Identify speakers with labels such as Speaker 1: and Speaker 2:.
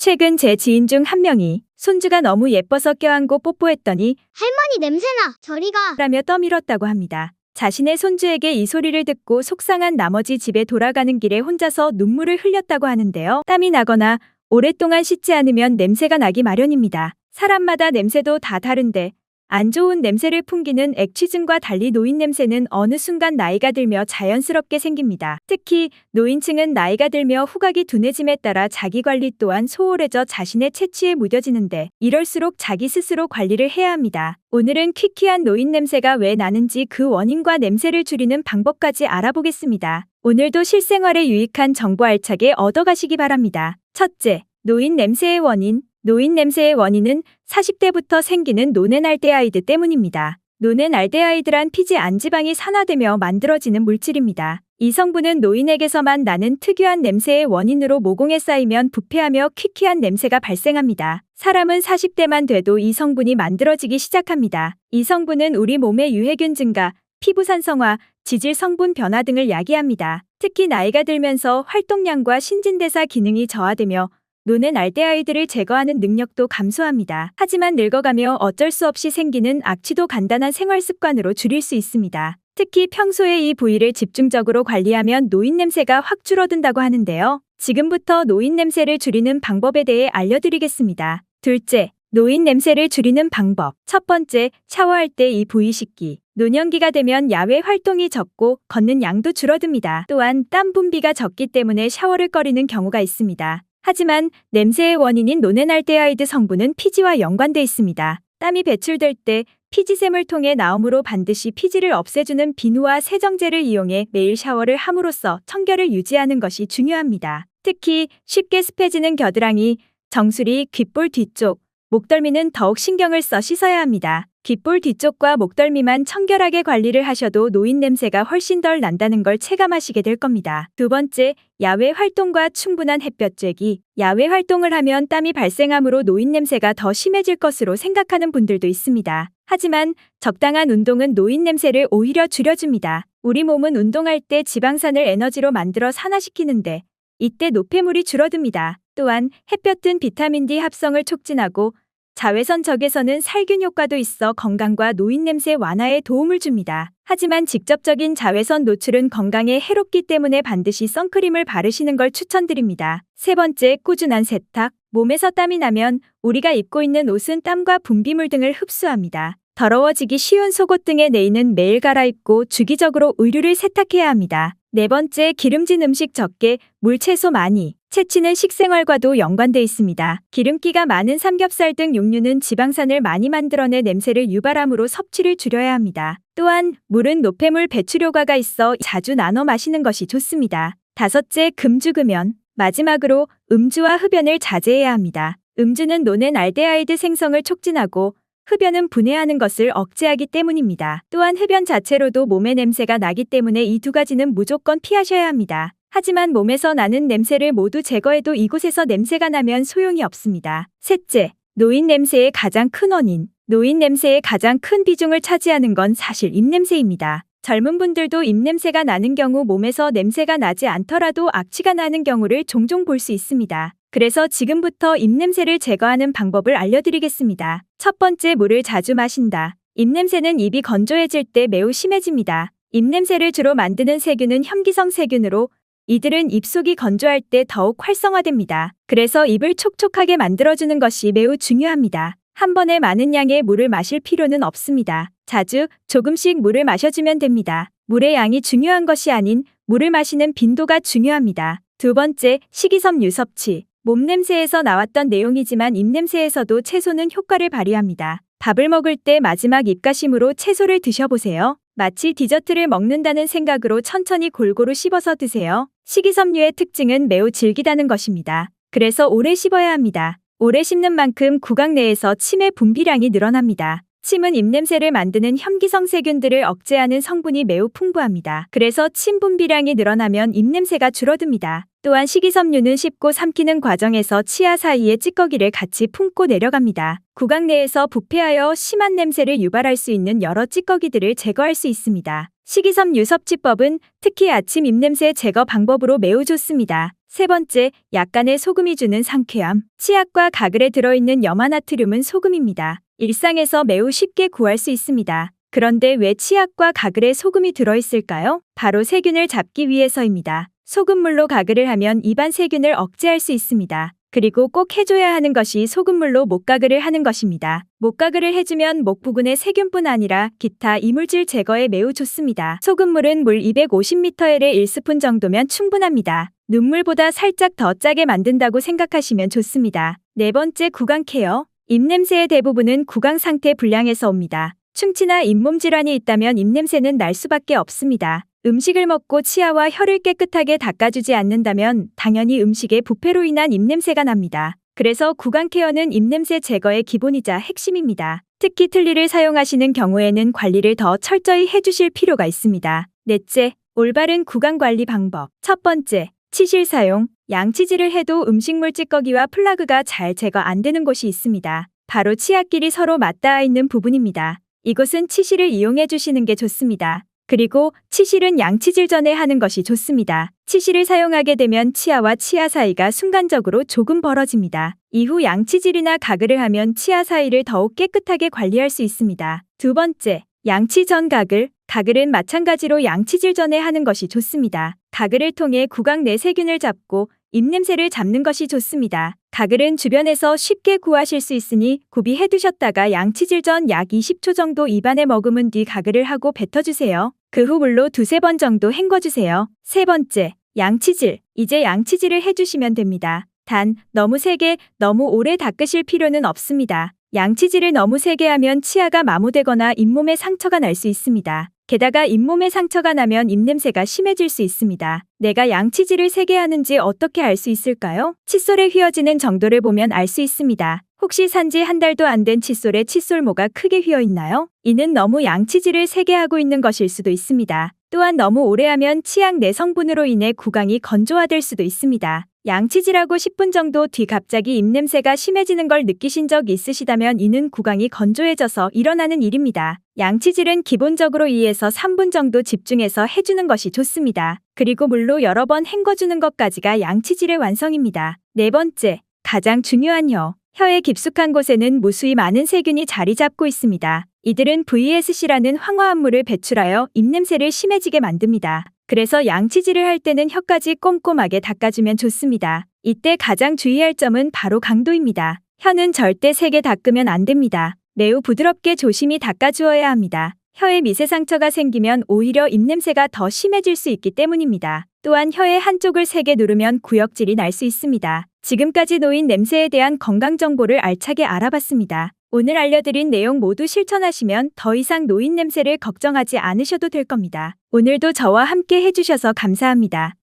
Speaker 1: 최근 제 지인 중 한 명이 손주가 너무 예뻐서 껴안고 뽀뽀했더니
Speaker 2: 할머니 냄새나. 저리 가.
Speaker 1: 라며 떠밀었다고 합니다. 자신의 손주에게 이 소리를 듣고 속상한 나머지 집에 돌아가는 길에 혼자서 눈물을 흘렸다고 하는데요. 땀이 나거나 오랫동안 씻지 않으면 냄새가 나기 마련입니다. 사람마다 냄새도 다 다른데 안 좋은 냄새를 풍기는 액취증과 달리 노인 냄새는 어느 순간 나이가 들며 자연스럽게 생깁니다. 특히 노인층은 나이가 들며 후각이 둔해짐에 따라 자기관리 또한 소홀해져 자신의 체취에 무뎌지는데 이럴수록 자기 스스로 관리를 해야 합니다. 오늘은 퀴퀴한 노인 냄새가 왜 나는지 그 원인과 냄새를 줄이는 방법까지 알아보겠습니다. 오늘도 실생활에 유익한 정보 알차게 얻어가시기 바랍니다. 첫째, 노인 냄새의 원인. 노인 냄새의 원인은 40대부터 생기는 노넨알데하이드 때문입니다. 노넨알데하이드란 피지 안지방이 산화되며 만들어지는 물질입니다. 이 성분은 노인에게서만 나는 특유한 냄새의 원인으로 모공에 쌓이면 부패하며 퀴퀴한 냄새가 발생합니다. 사람은 40대만 돼도 이 성분이 만들어지기 시작합니다. 이 성분은 우리 몸의 유해균 증가, 피부 산성화, 지질 성분 변화 등을 야기합니다. 특히 나이가 들면서 활동량과 신진대사 기능이 저하되며 노넨알데하이드를 제거하는 능력도 감소합니다. 하지만 늙어가며 어쩔 수 없이 생기는 악취도 간단한 생활 습관으로 줄일 수 있습니다. 특히 평소에 이 부위를 집중적으로 관리하면 노인 냄새가 확 줄어든다고 하는데요. 지금부터 노인 냄새를 줄이는 방법에 대해 알려드리겠습니다. 둘째, 노인 냄새를 줄이는 방법. 첫 번째, 샤워할 때 이 부위 씻기. 노년기가 되면 야외 활동이 적고 걷는 양도 줄어듭니다. 또한 땀 분비가 적기 때문에 샤워를 꺼리는 경우가 있습니다. 하지만 냄새의 원인인 노넨알데하이드 성분은 피지와 연관돼 있습니다. 땀이 배출될 때 피지샘을 통해 나오므로 반드시 피지를 없애주는 비누와 세정제를 이용해 매일 샤워를 함으로써 청결을 유지하는 것이 중요합니다. 특히 쉽게 습해지는 겨드랑이, 정수리, 귓볼 뒤쪽, 목덜미는 더욱 신경을 써 씻어야 합니다. 귓볼 뒤쪽과 목덜미만 청결하게 관리를 하셔도 노인 냄새가 훨씬 덜 난다는 걸 체감하시게 될 겁니다. 두 번째, 야외 활동과 충분한 햇볕 쬐기. 야외 활동을 하면 땀이 발생하므로 노인 냄새가 더 심해질 것으로 생각하는 분들도 있습니다. 하지만 적당한 운동은 노인 냄새를 오히려 줄여줍니다. 우리 몸은 운동할 때 지방산을 에너지로 만들어 산화시키는데 이때 노폐물이 줄어듭니다. 또한 햇볕은 비타민 D 합성을 촉진하고 자외선 적외선은 살균 효과도 있어 건강과 노인 냄새 완화에 도움을 줍니다. 하지만 직접적인 자외선 노출은 건강에 해롭기 때문에 반드시 선크림을 바르시는 걸 추천드립니다. 세 번째, 꾸준한 세탁. 몸에서 땀이 나면 우리가 입고 있는 옷은 땀과 분비물 등을 흡수합니다. 더러워지기 쉬운 속옷 등의 네일은 매일 갈아입고 주기적으로 의류를 세탁해야 합니다. 네 번째, 기름진 음식 적게, 물 채소 많이. 채취는 식생활과도 연관돼 있습니다. 기름기가 많은 삼겹살 등 육류는 지방산을 많이 만들어내 냄새를 유발하므로 섭취를 줄여야 합니다. 또한 물은 노폐물 배출효과가 있어 자주 나눠 마시는 것이 좋습니다. 다섯째, 금주금연. 마지막으로 음주와 흡연을 자제해야 합니다. 음주는 노넨알데하이드 생성을 촉진하고 흡연은 분해하는 것을 억제하기 때문입니다. 또한 흡연 자체로도 몸의 냄새가 나기 때문에 이 두 가지는 무조건 피하셔야 합니다. 하지만 몸에서 나는 냄새를 모두 제거해도 이곳에서 냄새가 나면 소용이 없습니다. 셋째, 노인 냄새의 가장 큰 원인. 노인 냄새의 가장 큰 비중을 차지하는 건 사실 입냄새입니다. 젊은 분들도 입냄새가 나는 경우 몸에서 냄새가 나지 않더라도 악취가 나는 경우를 종종 볼 수 있습니다. 그래서 지금부터 입냄새를 제거하는 방법을 알려드리겠습니다. 첫 번째, 물을 자주 마신다. 입냄새는 입이 건조해질 때 매우 심해집니다. 입냄새를 주로 만드는 세균은 혐기성 세균으로 이들은 입속이 건조할 때 더욱 활성화됩니다. 그래서 입을 촉촉하게 만들어주는 것이 매우 중요합니다. 한 번에 많은 양의 물을 마실 필요는 없습니다. 자주 조금씩 물을 마셔주면 됩니다. 물의 양이 중요한 것이 아닌 물을 마시는 빈도가 중요합니다. 두 번째, 식이섬유 섭취. 몸 냄새에서 나왔던 내용이지만 입냄새에서도 채소는 효과를 발휘합니다. 밥을 먹을 때 마지막 입가심으로 채소를 드셔보세요. 마치 디저트를 먹는다는 생각으로 천천히 골고루 씹어서 드세요. 식이섬유의 특징은 매우 질기다는 것입니다. 그래서 오래 씹어야 합니다. 오래 씹는 만큼 구강 내에서 침의 분비량이 늘어납니다. 침은 입냄새를 만드는 혐기성 세균들을 억제하는 성분이 매우 풍부합니다. 그래서 침 분비량이 늘어나면 입냄새가 줄어듭니다. 또한 식이섬유는 씹고 삼키는 과정에서 치아 사이에 찌꺼기를 같이 품고 내려갑니다. 구강 내에서 부패하여 심한 냄새를 유발할 수 있는 여러 찌꺼기들을 제거할 수 있습니다. 식이섬유 섭취법은 특히 아침 입냄새 제거 방법으로 매우 좋습니다. 세 번째, 약간의 소금이 주는 상쾌함. 치약과 가글에 들어있는 염화나트륨은 소금입니다. 일상에서 매우 쉽게 구할 수 있습니다. 그런데 왜 치약과 가글에 소금이 들어있을까요? 바로 세균을 잡기 위해서입니다. 소금물로 가글을 하면 입안 세균을 억제할 수 있습니다. 그리고 꼭 해줘야 하는 것이 소금물로 목가글을 하는 것입니다. 목가글을 해주면 목 부근의 세균뿐 아니라 기타 이물질 제거에 매우 좋습니다. 소금물은 물 250ml에 1스푼 정도면 충분합니다. 눈물보다 살짝 더 짜게 만든다고 생각하시면 좋습니다. 네 번째, 구강 케어. 입냄새의 대부분은 구강 상태 불량에서 옵니다. 충치나 잇몸 질환이 있다면 입냄새는 날 수밖에 없습니다. 음식을 먹고 치아와 혀를 깨끗하게 닦아주지 않는다면 당연히 음식의 부패로 인한 입냄새가 납니다. 그래서 구강 케어는 입냄새 제거의 기본이자 핵심입니다. 특히 틀니를 사용하시는 경우에는 관리를 더 철저히 해주실 필요가 있습니다. 넷째, 올바른 구강 관리 방법. 첫 번째, 치실 사용. 양치질을 해도 음식물 찌꺼기와 플라그가 잘 제거 안 되는 곳이 있습니다. 바로 치아끼리 서로 맞닿아 있는 부분입니다. 이곳은 치실을 이용해 주시는 게 좋습니다. 그리고 치실은 양치질 전에 하는 것이 좋습니다. 치실을 사용하게 되면 치아와 치아 사이가 순간적으로 조금 벌어집니다. 이후 양치질이나 가글을 하면 치아 사이를 더욱 깨끗하게 관리할 수 있습니다. 두 번째, 양치 전 가글. 가글은 마찬가지로 양치질 전에 하는 것이 좋습니다. 가글을 통해 구강 내 세균을 잡고 입냄새를 잡는 것이 좋습니다. 가글은 주변에서 쉽게 구하실 수 있으니 구비해 두셨다가 양치질 전 약 20초 정도 입안에 머금은 뒤 가글을 하고 뱉어주세요. 그 후 물로 두세 번 정도 헹궈주세요. 세 번째, 양치질. 이제 양치질을 해주시면 됩니다. 단, 너무 세게, 너무 오래 닦으실 필요는 없습니다. 양치질을 너무 세게 하면 치아가 마모되거나 잇몸에 상처가 날 수 있습니다. 게다가 잇몸에 상처가 나면 입냄새가 심해질 수 있습니다. 내가 양치질을 세게 하는지 어떻게 알 수 있을까요? 칫솔에 휘어지는 정도를 보면 알 수 있습니다. 혹시 산지 한 달도 안 된 칫솔에 칫솔모가 크게 휘어 있나요? 이는 너무 양치질을 세게 하고 있는 것일 수도 있습니다. 또한 너무 오래 하면 치약 내 성분으로 인해 구강이 건조화될 수도 있습니다. 양치질하고 10분 정도 뒤 갑자기 입냄새가 심해지는 걸 느끼신 적 있으시다면 이는 구강이 건조해져서 일어나는 일입니다. 양치질은 기본적으로 2에서 3분 정도 집중해서 해주는 것이 좋습니다. 그리고 물로 여러 번 헹궈주는 것까지가 양치질의 완성입니다. 네 번째, 가장 중요한 혀. 혀의 깊숙한 곳에는 무수히 많은 세균이 자리 잡고 있습니다. 이들은 VSC라는 황화합물을 배출하여 입냄새를 심해지게 만듭니다. 그래서 양치질을 할 때는 혀까지 꼼꼼하게 닦아주면 좋습니다. 이때 가장 주의할 점은 바로 강도입니다. 혀는 절대 세게 닦으면 안 됩니다. 매우 부드럽게 조심히 닦아주어야 합니다. 혀에 미세 상처가 생기면 오히려 입냄새가 더 심해질 수 있기 때문입니다. 또한 혀의 한쪽을 세게 누르면 구역질이 날 수 있습니다. 지금까지 노인 냄새에 대한 건강 정보를 알차게 알아봤습니다. 오늘 알려드린 내용 모두 실천하시면 더 이상 노인 냄새를 걱정하지 않으셔도 될 겁니다. 오늘도 저와 함께 해주셔서 감사합니다.